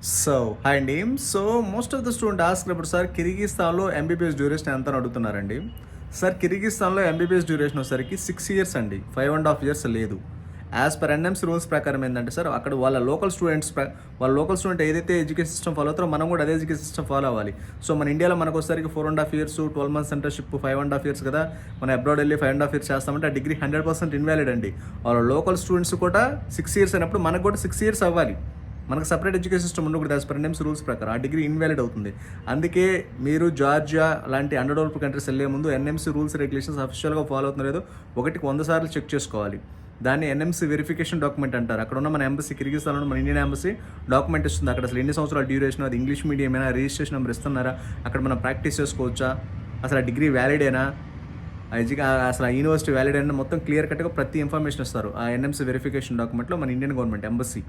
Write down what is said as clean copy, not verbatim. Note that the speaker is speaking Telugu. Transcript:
హాయ్ అండి. Most of the student ask about sir కిర్గిస్తాన్‌లో ఎంబీబీఎస్ డ్యూరేషన్ ఎంత అని అడుగుతున్నారండి. సార్ కిర్గిస్తాన్‌లో ఎంబీబీఎస్ డ్యూరేషన్ వచ్చేసరికి 6 ఇయర్స్ అండి. 5.5 ఇయర్స్ లేదు. యాజ్ పర్ ఎన్ఎంసీ రూల్స్ ప్రకారం ఏంటంటే సార్ అక్కడ వాళ్ళ లోకల్ స్టూడెంట్ ఏదైతే ఎడ్యుకేషన్ సిస్టమ్ ఫాలో అవుతారో మనం కూడా అదే ఎడ్యుకేషన్ సిస్టమ్ ఫాలో అవ్వాలి. సో మన ఇండియాలో మనకు వచ్చేసరికి 4.5 ఇయర్స్ 12 మంత్స్ సెంటర్షిప్ 5.5 ఇయర్స్ కదా. మనం అబ్రాడ్ వెళ్ళి 5.5 ఇయర్స్ చేస్తామంటే ఆ డిగ్రీ 100% ఇన్వాలిడ్ అండి. వాళ్ళ లోకల్ స్టూడెంట్స్ కూడా 6 ఇయర్స్ అయినప్పుడు మనకు కూడా 6 ఇయర్స్ అవ్వాలి. మనకు సపరేట్ ఎడ్యుకేషన్ సిస్టమ్ ఉండకూడదు యాజ్ పర్ ఎన్ఎంసీ రూల్స్ ప్రకారం. ఆ డిగ్రీ ఇన్వాలిడ్ అవుతుంది. అందుకే మీరు జార్జియా లాంటి అండర్ డెవలప్డ్ కంట్రీస్ వెళ్ళే ముందు ఎన్ఎంసీ రూల్స్ రెగ్యులేషన్స్ అఫిషియల్గా ఫాలో అవుతుందో లేదో 100 సార్లు చెక్ చేసుకోవాలి. దాన్ని ఎన్ఎంసీ వెరిఫికేషన్ డాక్యుమెంట్ అంటారు. అక్కడ ఉన్న మన ఎంబసీ కిర్గిస్తాన్లో మన ఇండియన్ ఎంబసీ డాక్యుమెంట్ ఇస్తుంది. అక్కడ అసలు ఎన్ని సంవత్సరాల డ్యూరేషన్, అది ఇంగ్లీష్ మీడియమేనా, రిజిస్ట్రేషన్ నెంబర్ ఇస్తున్నారా, అక్కడ మనం ప్రాక్టీస్ చేసుకోవచ్చా, అసలు ఆ డిగ్రీ వ్యాలిడేనా, అసలు ఆ యూనివర్సిటీ వ్యాలిడ్ అయినా మొత్తం క్లియర్ కట్గా ప్రతి ఇన్ఫర్మేషన్ ఇస్తారు ఆ ఎన్ఎంసీ వెరిఫికేషన్ డాక్యుమెంట్లో మన ఇండియన్ గవర్నమెంట్ ఎంబసీ.